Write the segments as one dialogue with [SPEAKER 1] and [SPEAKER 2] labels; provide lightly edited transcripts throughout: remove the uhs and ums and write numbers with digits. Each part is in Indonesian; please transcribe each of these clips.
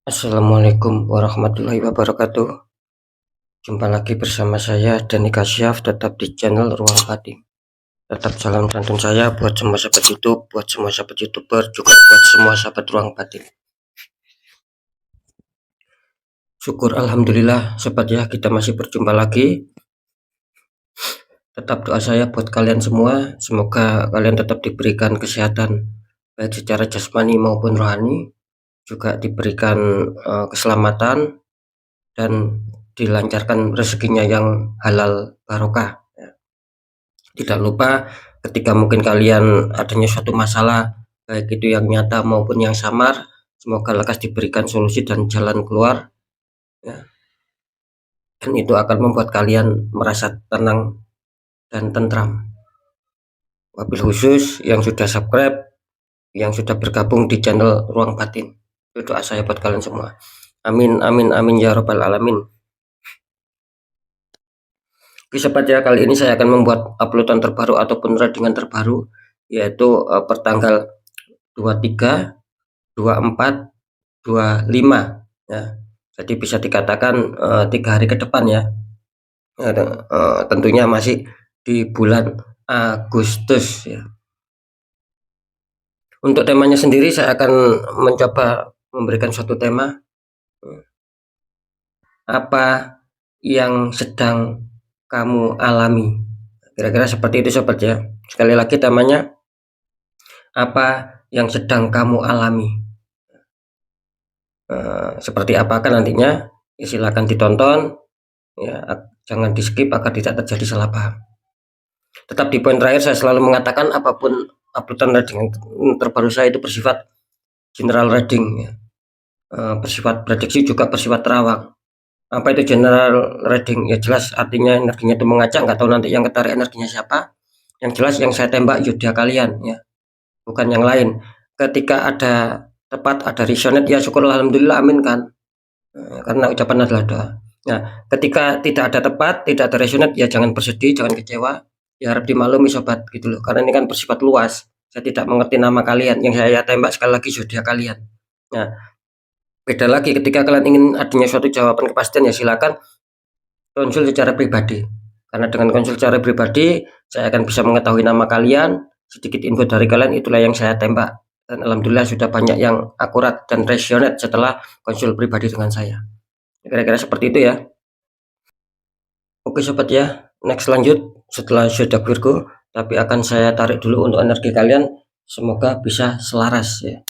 [SPEAKER 1] Assalamualaikum warahmatullahi wabarakatuh. Jumpa lagi bersama saya Dani Kasyaf, tetap di channel Ruang Batin. Tetap salam santun saya buat semua sahabat YouTube, buat semua sahabat YouTuber, juga buat semua sahabat Ruang Batin. Syukur alhamdulillah sobat ya, kita masih berjumpa lagi. Tetap doa saya buat kalian semua, semoga kalian tetap diberikan kesehatan baik secara jasmani maupun rohani, juga diberikan keselamatan dan dilancarkan rezekinya yang halal barokah. Tidak lupa ketika mungkin kalian adanya suatu masalah, baik itu yang nyata maupun yang samar, semoga lekas diberikan solusi dan jalan keluar ya. Dan itu akan membuat kalian merasa tenang dan tentram. Wabil khusus yang sudah subscribe, yang sudah bergabung di channel Ruang Batin, itu doa saya buat kalian semua. Amin amin amin ya robbal alamin. Oke sobat ya, kali ini saya akan membuat uploadan terbaru ataupun readingan terbaru, yaitu pertanggal 23, 24, 25 ya. Jadi bisa dikatakan 3 hari ke depan ya. Tentunya masih di bulan Agustus ya. Untuk temanya sendiri saya akan mencoba memberikan suatu tema, apa yang sedang kamu alami. Kira-kira seperti itu sobat ya. Sekali lagi temanya, apa yang sedang kamu alami. Seperti apakah nantinya ya, silakan ditonton ya, jangan di skip agar tidak terjadi salah paham. Tetap di poin terakhir saya selalu mengatakan apapun uploadan reading terbaru saya itu bersifat general reading ya. Bersifat prediksi juga bersifat terawang. Apa itu general reading? Ya jelas artinya energinya itu mengacak, nggak tahu nanti yang ketarik energinya siapa. Yang jelas yang saya tembak yudha kalian ya, bukan yang lain. Ketika ada tepat, ada resonate ya syukur alhamdulillah amin kan. Karena ucapan adalah doa. Nah, ketika tidak ada tepat, tidak ada resonate ya jangan bersedih, jangan kecewa. Ya harap dimaklumi sobat gitu loh. Karena ini kan bersifat luas. Saya tidak mengerti nama kalian. Yang saya tembak sekali lagi zodiak kalian. Nah, beda lagi ketika kalian ingin adanya suatu jawaban kepastian ya silakan konsul secara pribadi. Karena dengan konsul secara pribadi, saya akan bisa mengetahui nama kalian, sedikit info dari kalian, itulah yang saya tembak. Dan alhamdulillah sudah banyak yang akurat dan resonate setelah konsul pribadi dengan saya. Kira-kira seperti itu ya. Oke sobat ya, next lanjut setelah zodiak Virgo, tapi akan saya tarik dulu untuk energi kalian, semoga bisa selaras ya.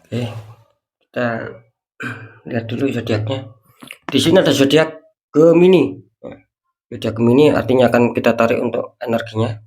[SPEAKER 1] Oke, kita lihat dulu zodiaknya. Di sini ada zodiak Gemini. Zodiak Gemini artinya akan kita tarik untuk energinya.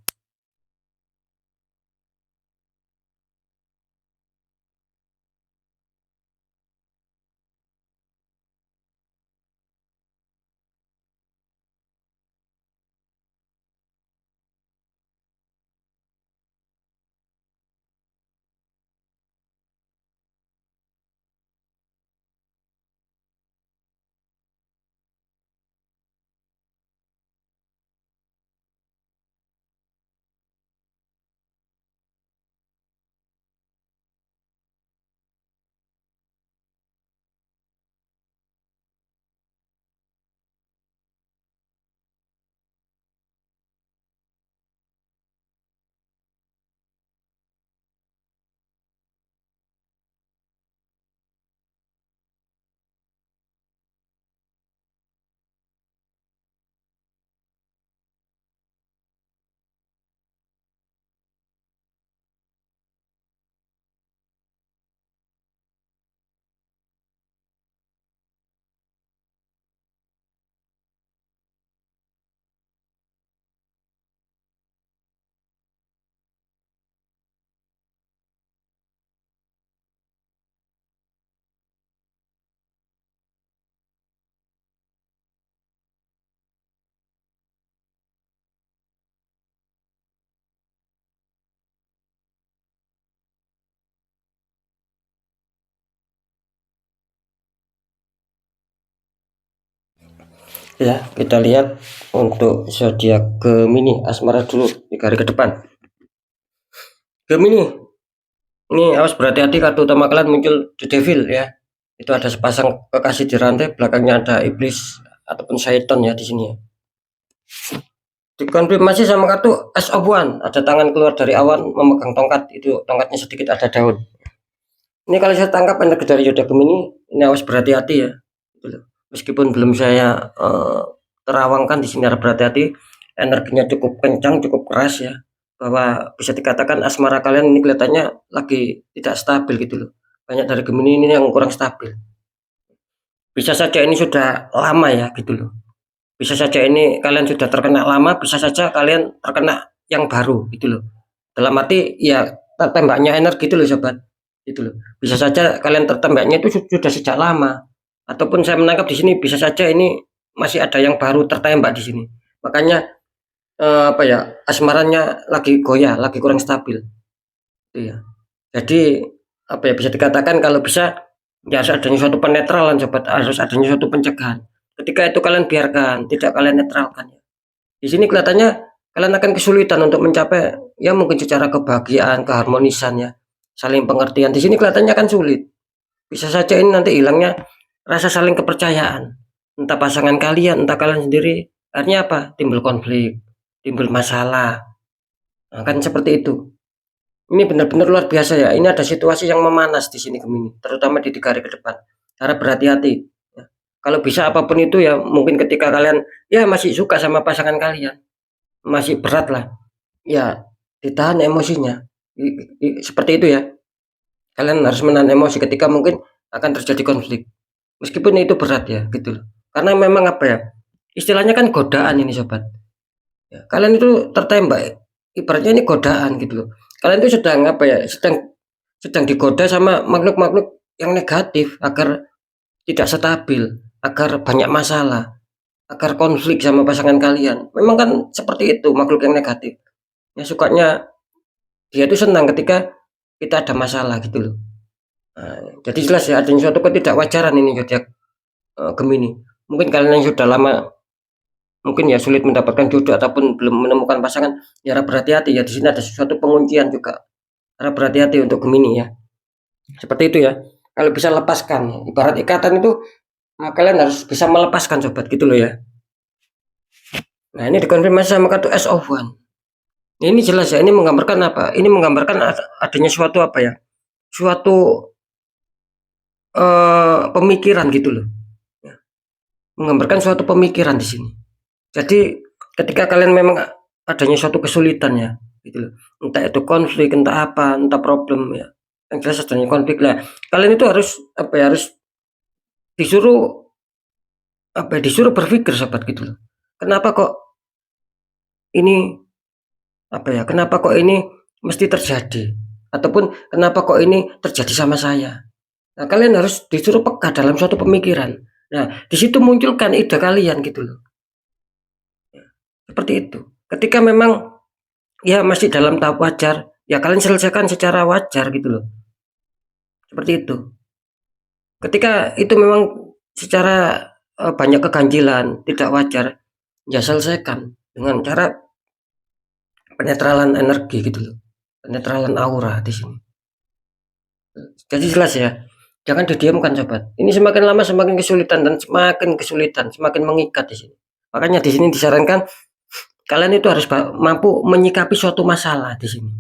[SPEAKER 1] Ya, kita lihat untuk zodiak Gemini asmara dulu 3 hari ke depan. Gemini, ini awas berhati-hati, kartu utama kalian muncul The Devil ya. Itu ada sepasang kekasih di rantai, belakangnya ada iblis ataupun syaitan ya di sini ya. Dikonfirmasi sama kartu Ace of One, ada tangan keluar dari awan memegang tongkat, itu tongkatnya sedikit ada daun. Ini kalau saya tangkap energi dari zodiak Gemini, ini awas berhati-hati ya. Meskipun belum saya terawangkan di sini, harus berhati-hati, energinya cukup kencang, cukup keras ya, bahwa bisa dikatakan asmara kalian ini kelihatannya lagi tidak stabil gitu loh. Banyak dari Gemini ini yang kurang stabil. Bisa saja ini sudah lama ya gitu loh. Bisa saja ini kalian sudah terkena lama, bisa saja kalian terkena yang baru gitu loh. Dalam arti ya tertembaknya energi itu loh sobat. Gitu loh. Bisa saja kalian tertembaknya itu sudah sejak lama. Ataupun saya menangkap di sini bisa saja ini masih ada yang baru tertembak di sini. Makanya apa ya, asmaranya lagi goyah, lagi kurang stabil. Iya. Jadi apa ya, bisa dikatakan kalau bisa ya harus adanya suatu penetralan sobat, harus adanya suatu pencegahan. Ketika itu kalian biarkan, tidak kalian netralkan. Di sini kelihatannya kalian akan kesulitan untuk mencapai ya mungkin secara kebahagiaan, keharmonisan ya, saling pengertian. Di sini kelihatannya kan sulit. Bisa saja ini nanti hilangnya rasa saling kepercayaan. Entah pasangan kalian, entah kalian sendiri. Artinya apa? Timbul konflik, timbul masalah. Nah, kan seperti itu. Ini benar-benar luar biasa ya. Ini ada situasi yang memanas di sini Gemini, terutama di 3 hari ke depan. Harap berhati-hati. Ya. Kalau bisa apapun itu ya, mungkin ketika kalian ya masih suka sama pasangan kalian, masih berat lah, ya ditahan emosinya. Seperti itu ya. Kalian harus menahan emosi ketika mungkin akan terjadi konflik. Meskipun itu berat ya, gitu loh. Karena memang apa ya? Istilahnya kan godaan ini sobat. Ya, kalian itu tertembak, ibaratnya ini godaan gitu loh. Kalian itu sedang apa ya? Sedang digoda sama makhluk-makhluk yang negatif agar tidak stabil, agar banyak masalah, agar konflik sama pasangan kalian. Memang kan seperti itu makhluk yang negatif. Ya sukanya dia itu senang ketika kita ada masalah gitu loh. Nah, jadi jelas ya adanya suatu ketidakwajaran ini zodiak Gemini. Mungkin kalian yang sudah lama mungkin ya sulit mendapatkan jodoh ataupun belum menemukan pasangan, ya harap berhati-hati ya, di sini ada sesuatu penguncian juga. Harap berhati-hati untuk Gemini ya. Seperti itu ya. Kalau bisa lepaskan, ibarat ikatan itu kalian harus bisa melepaskan sobat gitu loh ya. Nah, ini dikonfirmasi sama kartu Ace of One. Ini jelas ya, ini menggambarkan apa? Ini menggambarkan adanya suatu apa ya? Suatu pemikiran gitu loh. Ya. Menggambarkan suatu pemikiran di sini. Jadi ketika kalian memang adanya suatu kesulitan ya, gitu loh. Entah itu konflik, entah apa, entah problem ya. Yang jelas adanya konflik lah. Kalian itu harus apa ya? Harus disuruh apa ya? Disuruh berpikir sobat gitu loh. Kenapa kok ini apa ya? Kenapa kok ini mesti terjadi? Ataupun kenapa kok ini terjadi sama saya? Nah, kalian harus disuruh peka dalam suatu pemikiran. Nah, di situ munculkan ide kalian gitu loh. Seperti itu. Ketika memang ya masih dalam tahap wajar, ya kalian selesaikan secara wajar gitu loh. Seperti itu. Ketika itu memang secara banyak keganjilan, tidak wajar, ya selesaikan dengan cara penetralan energi gitu loh. Penetralan aura di sini. Jadi jelas ya. Jangan didiamkan sobat. Ini semakin lama semakin kesulitan dan semakin kesulitan, semakin mengikat di sini. Makanya di sini disarankan kalian itu harus mampu menyikapi suatu masalah di sini.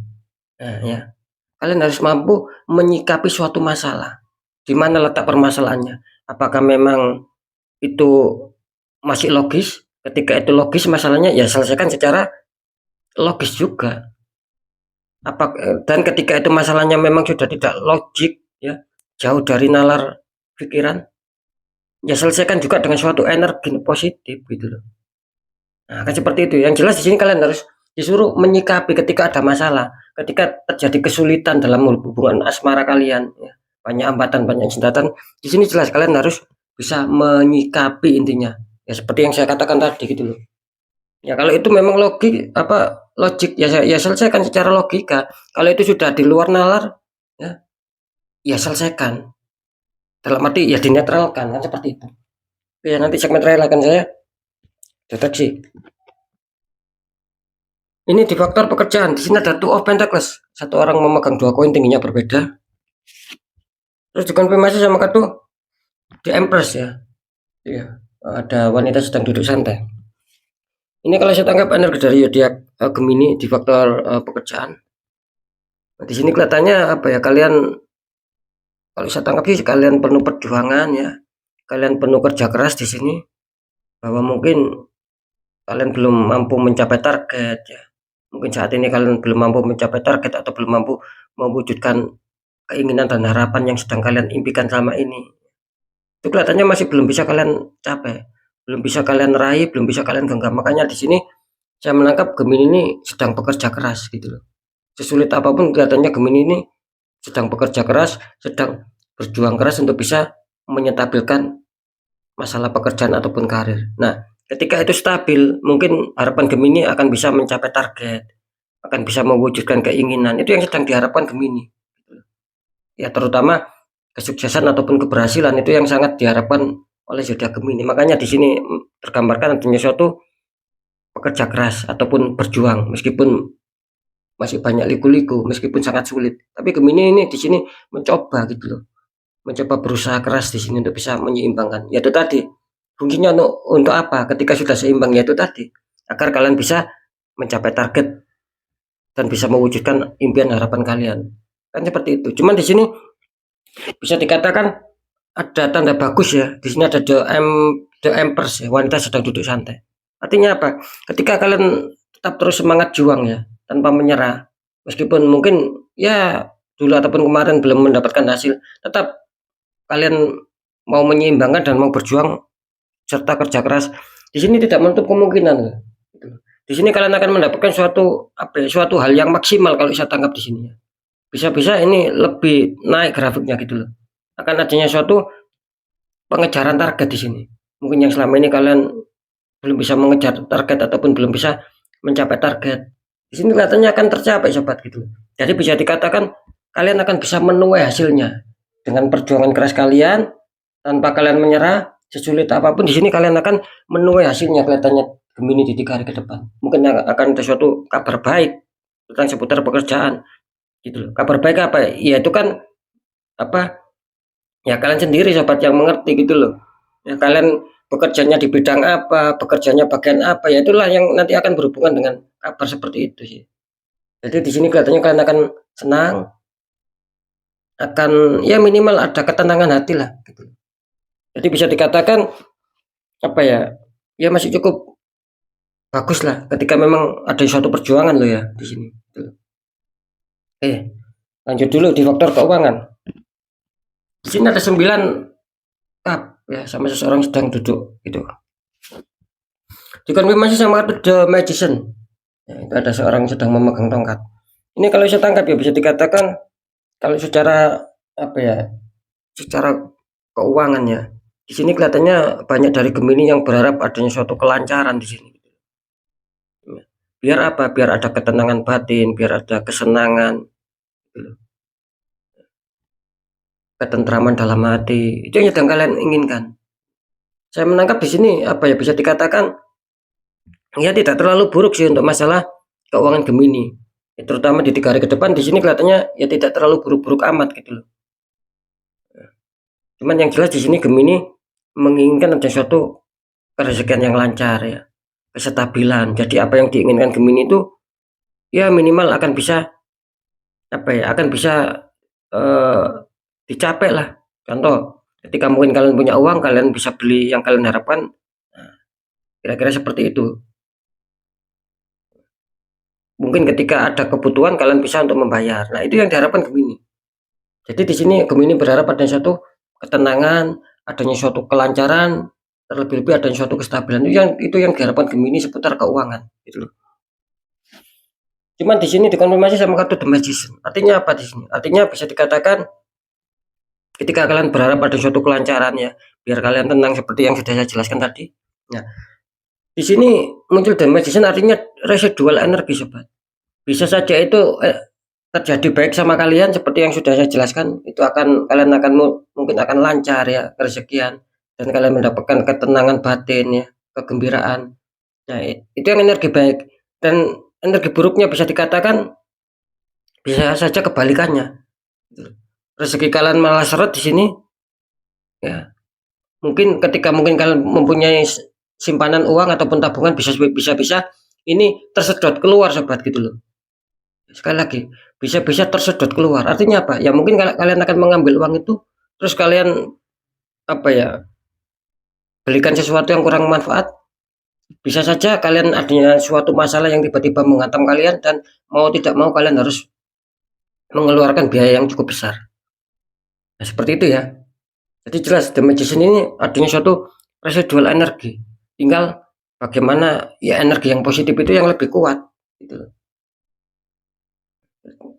[SPEAKER 1] Nah, ya. Kalian harus mampu menyikapi suatu masalah. Di mana letak permasalahannya? Apakah memang itu masih logis? Ketika itu logis masalahnya ya selesaikan secara logis juga. Dan ketika itu masalahnya memang sudah tidak logik ya, jauh dari nalar pikiran, ya selesaikan juga dengan suatu energi positif gitu loh. Nah, kan seperti itu. Yang jelas di sini kalian harus disuruh menyikapi ketika ada masalah, ketika terjadi kesulitan dalam hubungan asmara kalian, ya. Banyak hambatan, banyak hambatan. Di sini jelas kalian harus bisa menyikapi intinya. Ya seperti yang saya katakan tadi gitu loh. Ya kalau itu memang logik ya selesaikan secara logika. Kalau itu sudah di luar nalar ya selesaikan. Dalam arti ya dinetralkan kan seperti itu. Ya nanti segmen terakhir akan saya deteksi. Ini di faktor pekerjaan. Di sini ada Two of Pentacles. Satu orang memegang 2 koin tingginya berbeda. Terus dikonfirmasi sama kartu The Empress ya. Iya, ada wanita sedang duduk santai. Ini kalau saya tangkap energi dari zodiak Gemini di faktor pekerjaan. Nah, di sini kelihatannya apa ya, kalian, kalau saya tangkap sih kalian penuh perjuangan ya. Kalian penuh kerja keras di sini. Bahwa mungkin kalian belum mampu mencapai target ya. Mungkin saat ini kalian belum mampu mencapai target atau belum mampu mewujudkan keinginan dan harapan yang sedang kalian impikan selama ini. Itu kelihatannya masih belum bisa kalian capai, belum bisa kalian raih, belum bisa kalian genggam. Makanya di sini saya menangkap Gemini ini sedang bekerja keras gitu loh. Sesulit apapun kelihatannya Gemini ini sedang bekerja keras, sedang berjuang keras untuk bisa menyetabilkan masalah pekerjaan ataupun karir. Nah, ketika itu stabil, mungkin harapan Gemini akan bisa mencapai target, akan bisa mewujudkan keinginan. Itu yang sedang diharapkan Gemini. Ya, terutama kesuksesan ataupun keberhasilan itu yang sangat diharapkan oleh zodiak Gemini. Makanya di sini tergambarkan adanya suatu pekerja keras ataupun berjuang meskipun masih banyak liku-liku, meskipun sangat sulit. Tapi Gemini ini di sini mencoba gitu loh. Mencoba berusaha keras di sini untuk bisa menyeimbangkan. Yaitu tadi, fungsinya untuk apa? Ketika sudah seimbang, yaitu tadi, agar kalian bisa mencapai target dan bisa mewujudkan impian harapan kalian. Kan seperti itu. Cuman di sini bisa dikatakan ada tanda bagus ya. Di sini ada the Empress ya, wanita sedang duduk santai. Artinya apa? Ketika kalian tetap terus semangat juang ya, tanpa menyerah. Meskipun mungkin ya dulu ataupun kemarin belum mendapatkan hasil, tetap kalian mau menyeimbangkan dan mau berjuang serta kerja keras. Di sini tidak menutup kemungkinan. Di sini kalian akan mendapatkan suatu suatu hal yang maksimal kalau saya tangkap di sini ya. Bisa-bisa ini lebih naik grafiknya gitu loh. Akan adanya suatu pengejaran target di sini. Mungkin yang selama ini kalian belum bisa mengejar target ataupun belum bisa mencapai target. Di sini kelihatannya akan tercapai sobat gitu. Jadi bisa dikatakan kalian akan bisa menuai hasilnya dengan perjuangan keras kalian tanpa kalian menyerah. Sesulit apapun di sini kalian akan menuai hasilnya, kelihatannya Gemini di 3 hari ke depan. Mungkin akan ada suatu kabar baik tentang seputar pekerjaan gitu loh. Kabar baik apa? Ya itu kan apa? Ya kalian sendiri sobat yang mengerti gitu loh. Ya kalian bekerjanya di bidang apa, bekerjanya bagian apa, ya itulah yang nanti akan berhubungan dengan kabar seperti itu sih. Jadi di sini kelihatannya kalian akan senang, akan ya minimal ada ketenangan hati lah gitu. Jadi bisa dikatakan apa ya? Ya masih cukup bagus lah ketika memang ada suatu perjuangan loh ya di sini. Gitu. Lanjut dulu di faktor keuangan. Di sini ada 9 cup ya, sama seseorang sedang duduk gitu. Dikonfirmasi sama kartu The Magician. Ya, itu ada seorang sedang memegang tongkat. Ini kalau saya tangkap ya bisa dikatakan kalau secara apa ya? Secara keuangan ya. Di sini kelihatannya banyak dari Gemini yang berharap adanya suatu kelancaran di sini. Biar apa? Biar ada ketenangan batin, biar ada kesenangan, gitu. Ketentraman dalam hati. Itu yang sedang kalian inginkan. Saya menangkap di sini apa ya? Bisa dikatakan ya tidak terlalu buruk sih untuk masalah keuangan Gemini. Ya, terutama di 3 hari ke depan di sini kelihatannya ya tidak terlalu buruk-buruk amat gitu loh. Cuman yang jelas di sini Gemini menginginkan ada suatu rezekian yang lancar ya, kestabilan. Jadi apa yang diinginkan Gemini itu ya minimal akan bisa apa ya, akan bisa dicapai lah. Contoh, ketika mungkin kalian punya uang, kalian bisa beli yang kalian harapkan. Nah, kira-kira seperti itu. Mungkin ketika ada kebutuhan kalian bisa untuk membayar. Nah, itu yang diharapkan Gemini. Jadi di sini Gemini berharap adanya suatu ketenangan, adanya suatu kelancaran, terlebih-lebih adanya suatu kestabilan. Itu yang diharapkan Gemini seputar keuangan, gitu loh. Cuman di sini dikonfirmasi sama kartu The Magician. Artinya apa di sini? Artinya bisa dikatakan ketika kalian berharap ada suatu kelancaran ya, biar kalian tenang seperti yang sudah saya jelaskan tadi. Nah, di sini muncul The Magician artinya residual energi sobat. Bisa saja itu terjadi baik sama kalian seperti yang sudah saya jelaskan, itu kalian akan mungkin akan lancar ya rezekian dan kalian mendapatkan ketenangan batin ya, kegembiraan. Nah, itu yang energi baik, dan energi buruknya bisa dikatakan bisa saja kebalikannya, gitu. Rezeki kalian malah seret di sini, ya mungkin ketika mungkin kalian mempunyai simpanan uang ataupun tabungan, bisa ini tersedot keluar sobat, gitu loh. Sekali lagi, bisa tersedot keluar. Artinya apa? Ya mungkin kalian akan mengambil uang itu, terus kalian apa ya, belikan sesuatu yang kurang manfaat. Bisa saja kalian adanya suatu masalah yang tiba-tiba menghantam kalian, dan mau tidak mau kalian harus mengeluarkan biaya yang cukup besar. Nah, seperti itu ya. Jadi jelas The Magician ini adanya suatu residual energi. Tinggal bagaimana ya energi yang positif itu yang lebih kuat, gitu.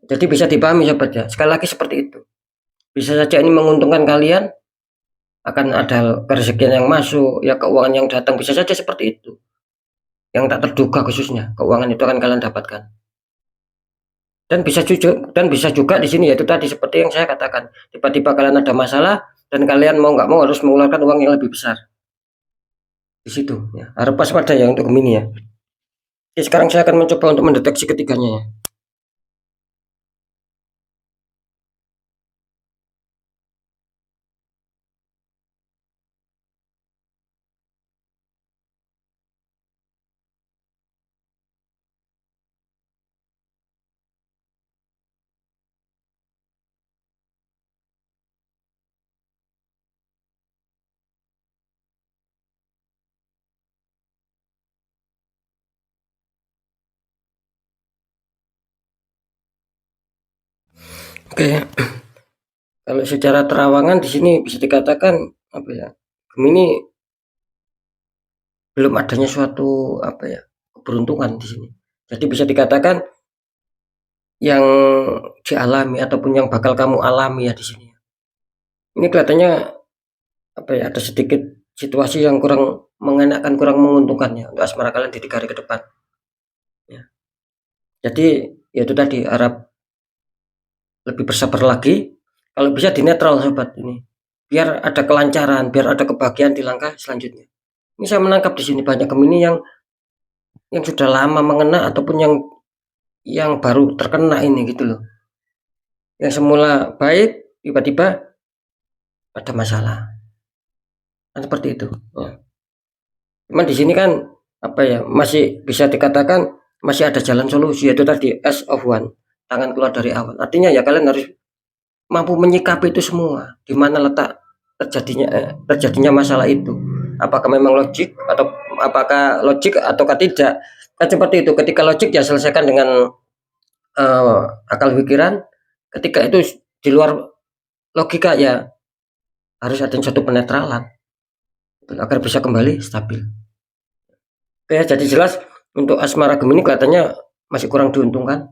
[SPEAKER 1] Jadi bisa dipahami sobat ya. Sekali lagi seperti itu. Bisa saja ini menguntungkan kalian, akan ada rezekian yang masuk, ya keuangan yang datang, bisa saja seperti itu. Yang tak terduga khususnya, keuangan itu akan kalian dapatkan. Dan bisa juga di sini yaitu tadi seperti yang saya katakan, tiba-tiba kalian ada masalah dan kalian mau nggak mau harus mengeluarkan uang yang lebih besar. Di situ ya, harap waspada ya untuk Gemini ya. Oke, sekarang saya akan mencoba untuk mendeteksi ketiganya ya. Oke, kalau secara terawangan di sini bisa dikatakan apa ya, Gemini belum adanya suatu apa ya, keberuntungan di sini. Jadi bisa dikatakan yang dialami ataupun yang bakal kamu alami ya di sini. Ini kelihatannya apa ya, ada sedikit situasi yang kurang mengenakan, kurang menguntungkan ya untuk asmara kalian di 3 hari ke depan. Ya. Jadi ya itu tadi, harap lebih bersabar lagi. Kalau bisa di netral sobat ini. Biar ada kelancaran, biar ada kebahagiaan di langkah selanjutnya. Ini saya menangkap di sini banyak Gemini yang sudah lama mengena ataupun yang baru terkena ini, gitu loh. Yang semula baik tiba-tiba ada masalah. Kan seperti itu. Ya. Cuman di sini kan apa ya, masih bisa dikatakan masih ada jalan solusi, yaitu tadi as of one, tangan keluar dari awan. Artinya ya kalian harus mampu menyikapi itu semua, di mana letak terjadinya masalah itu. Apakah memang logik atau apakah logik ataukah tidak? Kan seperti itu. Ketika logik ya selesaikan dengan akal pikiran. Ketika itu di luar logika ya harus ada satu penetralan agar bisa kembali stabil. Oke, jadi jelas untuk asmara Gemini kelihatannya masih kurang diuntungkan.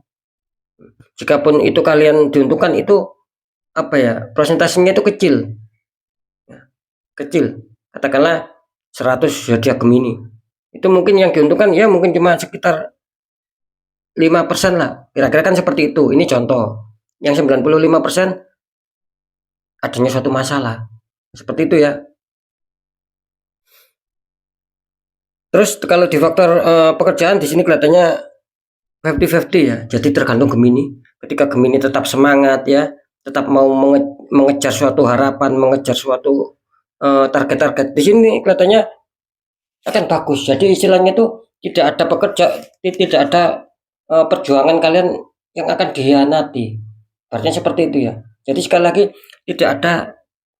[SPEAKER 1] Jikapun itu kalian diuntungkan, itu apa ya, prosentasenya itu kecil. Ya, kecil. Katakanlah 100 zodiak Gemini. Itu mungkin yang diuntungkan ya mungkin cuma sekitar 5% lah. Kira-kira kan seperti itu. Ini contoh. Yang 95% adanya suatu masalah. Seperti itu ya. Terus kalau di faktor pekerjaan di sini kelihatannya 50-50 ya. Jadi tergantung Gemini. Ketika Gemini tetap semangat ya, tetap mau mengejar suatu harapan, mengejar suatu target-target, di sini kelihatannya akan bagus. Jadi istilahnya itu tidak ada tidak ada perjuangan kalian yang akan dihianati. Artinya seperti itu ya. Jadi sekali lagi, tidak ada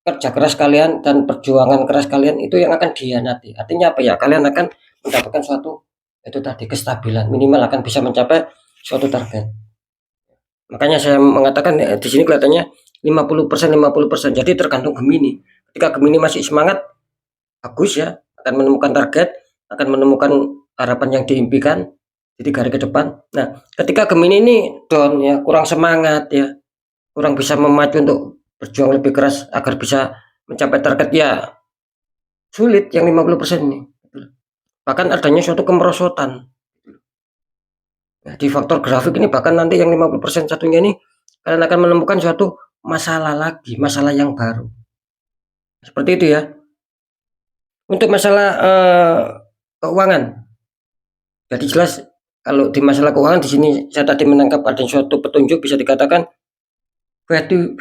[SPEAKER 1] kerja keras kalian dan perjuangan keras kalian itu yang akan dihianati. Artinya apa ya? Kalian akan mendapatkan suatu, itu tadi, kestabilan, minimal akan bisa mencapai suatu target. Makanya saya mengatakan di sini kelihatannya 50% 50%. Jadi tergantung Gemini. Ketika Gemini masih semangat, bagus ya, akan menemukan target, akan menemukan harapan yang diimpikan di 3 hari ke depan. Nah, ketika Gemini ini down ya, kurang semangat ya, kurang bisa memacu untuk berjuang lebih keras agar bisa mencapai target ya, sulit yang 50% ini. Bahkan adanya suatu kemerosotan. Nah, di faktor grafik ini bahkan nanti yang 50% satunya ini kalian akan menemukan suatu masalah lagi, masalah yang baru. Seperti itu ya. Untuk masalah keuangan, Jadi jelas kalau di masalah keuangan di sini saya tadi menangkap ada suatu petunjuk, bisa dikatakan 50-50.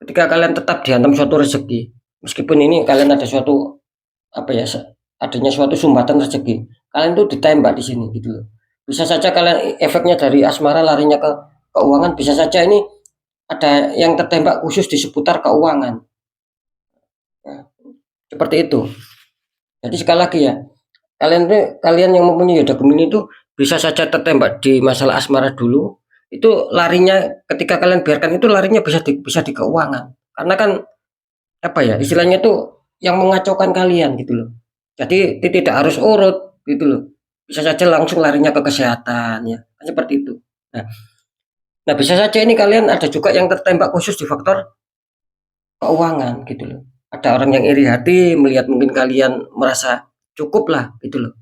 [SPEAKER 1] Ketika kalian tetap dihantam suatu rezeki, meskipun ini kalian ada suatu apa ya, adanya suatu sumbatan rezeki, kalian tuh ditembak di sini gitu loh. Bisa saja kalian efeknya dari asmara larinya ke keuangan, bisa saja ini ada yang tertembak khusus di seputar keuangan. Nah, seperti itu. Jadi sekali lagi ya, kalian yang mempunyai Yoda Gemini itu bisa saja tertembak di masalah asmara dulu. Itu larinya ketika kalian biarkan itu larinya bisa di keuangan. Karena kan apa ya, istilahnya tuh yang mengacaukan kalian gitu loh. Jadi tidak harus urut gitu loh. Bisa saja langsung larinya ke kesehatan ya. Seperti itu. Nah, nah bisa saja ini kalian ada juga yang tertembak khusus di faktor keuangan gitu loh. Ada orang yang iri hati melihat mungkin kalian merasa cukup lah gitu loh.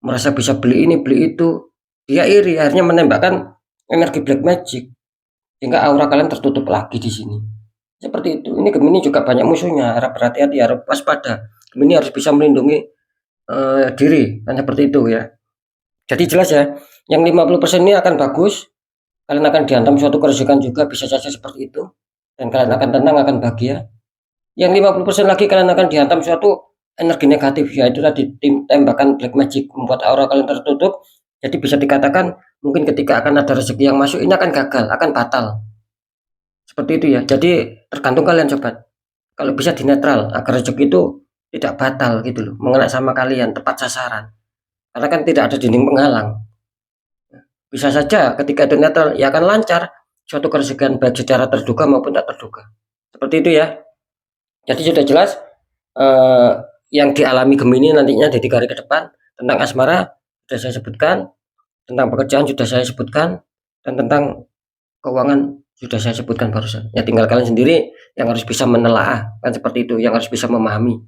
[SPEAKER 1] Merasa bisa beli ini, beli itu. Dia iri, akhirnya menembakkan energi black magic sehingga aura kalian tertutup lagi di sini. Seperti itu. Ini Gemini juga banyak musuhnya, harap berhati-hati, harap waspada. Gemini harus bisa melindungi diri, kan seperti itu ya. Jadi jelas ya, yang 50% ini akan bagus, kalian akan dihantam suatu kerejekan juga, bisa saja seperti itu. Dan kalian akan tenang, akan bahagia. Yang 50% lagi kalian akan dihantam suatu energi negatif, yaitu tadi tembakan black magic, membuat aura kalian tertutup. Jadi bisa dikatakan mungkin ketika akan ada rezeki yang masuk, ini akan gagal, akan batal. Seperti itu ya. Jadi tergantung kalian sobat. Kalau bisa dinetral agar rezeki itu tidak batal gitu loh, mengenai sama kalian tepat sasaran. Karena kan tidak ada dinding penghalang. Bisa saja ketika itu netral ya akan lancar suatu kerezekian baik secara terduga maupun tak terduga. Seperti itu ya. Jadi sudah jelas eh, yang dialami Gemini nantinya di 3 hari ke depan. Tentang asmara sudah saya sebutkan, tentang pekerjaan sudah saya sebutkan, dan tentang keuangan sudah saya sebutkan barusan. Ya tinggal kalian sendiri yang harus bisa menelaah, kan seperti itu, yang harus bisa memahami.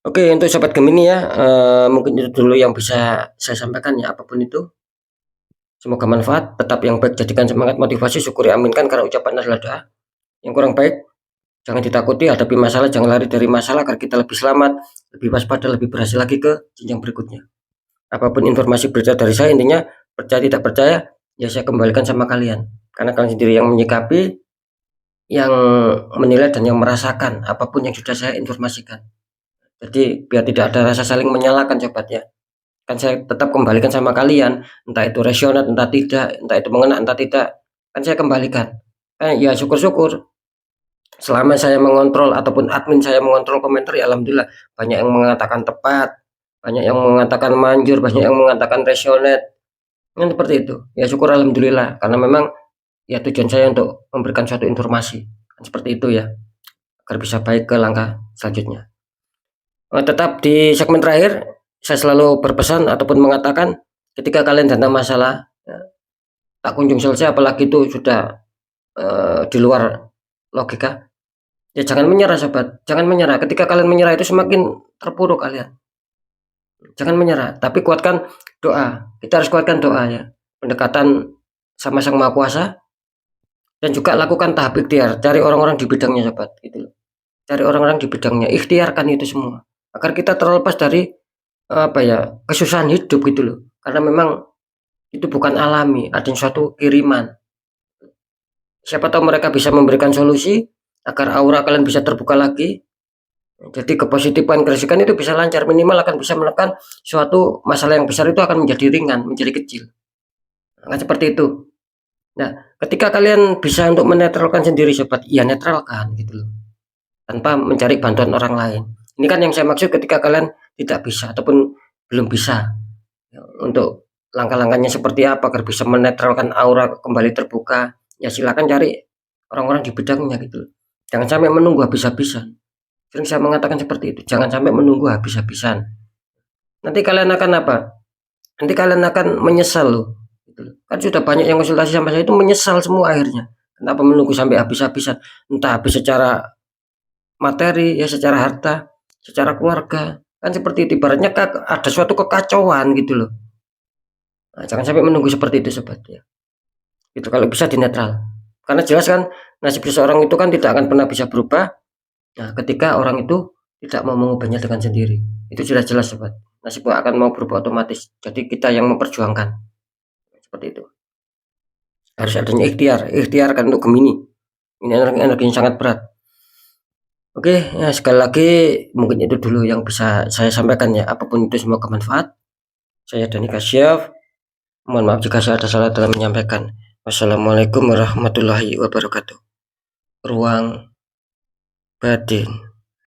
[SPEAKER 1] Oke, untuk sobat Gemini ya, mungkin itu dulu yang bisa saya sampaikan ya, apapun itu. Semoga manfaat, tetap yang baik jadikan semangat, motivasi, syukuri, aminkan, karena ucapan adalah doa. Yang kurang baik jangan ditakuti, hadapi masalah, jangan lari dari masalah agar kita lebih selamat, lebih waspada, lebih berhasil lagi ke jenjang berikutnya. Apapun informasi berita dari saya, intinya percaya tidak percaya, ya saya kembalikan sama kalian. Karena kalian sendiri yang menyikapi, yang menilai dan yang merasakan apapun yang sudah saya informasikan. Jadi biar tidak ada rasa saling menyalahkan sobat ya. Kan saya tetap kembalikan sama kalian, entah itu rasional, entah tidak, entah itu mengena, entah tidak. Kan saya kembalikan. Ya syukur-syukur selama saya mengontrol ataupun admin saya mengontrol komentar, ya alhamdulillah banyak yang mengatakan tepat, banyak yang mengatakan manjur, banyak yang mengatakan resonate, kan seperti itu. Ya syukur alhamdulillah, karena memang ya tujuan saya untuk memberikan suatu informasi, kan seperti itu ya, agar bisa baik ke langkah selanjutnya. Tetap di segmen terakhir saya selalu berpesan ataupun mengatakan ketika kalian tentang masalah ya, tak kunjung selesai, apalagi itu sudah di luar logika. Ya jangan menyerah sobat, jangan menyerah. Ketika kalian menyerah itu semakin terpuruk kalian. Jangan menyerah, tapi kuatkan doa. Kita harus kuatkan doa ya. Pendekatan sama Sang Maha Kuasa, dan juga lakukan tahap ikhtiar. Cari orang-orang di bidangnya sobat, gitu loh. Cari orang-orang di bidangnya, ikhtiarkan itu semua agar kita terlepas dari apa ya, kesusahan hidup gitu loh. Karena memang itu bukan alami, ada suatu kiriman. Siapa tahu mereka bisa memberikan solusi agar aura kalian bisa terbuka lagi. Jadi kepositifan keresahan itu bisa lancar, minimal akan bisa menekan suatu masalah yang besar itu akan menjadi ringan, menjadi kecil. Nah, seperti itu. Nah, ketika kalian bisa untuk menetralkan sendiri sobat, ya netralkan gitu loh. Tanpa mencari bantuan orang lain. Ini kan yang saya maksud ketika kalian tidak bisa ataupun belum bisa. Untuk langkah-langkahnya seperti apa agar bisa menetralkan aura kembali terbuka, ya silakan cari orang-orang di bidangnya gitu loh. Jangan sampai menunggu habis-habisan. Sering saya mengatakan seperti itu, jangan sampai menunggu habis-habisan. Nanti kalian akan apa? Nanti kalian akan menyesal loh. Gitu. Kan sudah banyak yang konsultasi sama saya itu menyesal semua akhirnya. Kenapa menunggu sampai habis-habisan? Entah habis secara materi, ya secara harta, secara keluarga. Kan seperti itu, ibaratnya ada suatu kekacauan gitu loh. Nah, jangan sampai menunggu seperti itu sobat ya. Itu kalau bisa dinetral. Karena jelas kan nasib seseorang itu kan tidak akan pernah bisa berubah. Nah, ketika orang itu tidak mau mengubahnya dengan sendiri, itu jelas-jelas sobat. nasib akan mau berubah otomatis. Jadi kita yang memperjuangkan, seperti itu. Harus adanya ikhtiar kan untuk Gemini. Ini energi yang sangat berat. Oke, ya sekali lagi mungkin itu dulu yang bisa saya sampaikan ya. Apapun itu semoga bermanfaat. Saya Dani Kasyaf. Mohon maaf jika saya ada salah dalam menyampaikan. Wassalamualaikum warahmatullahi wabarakatuh. Ruang batin.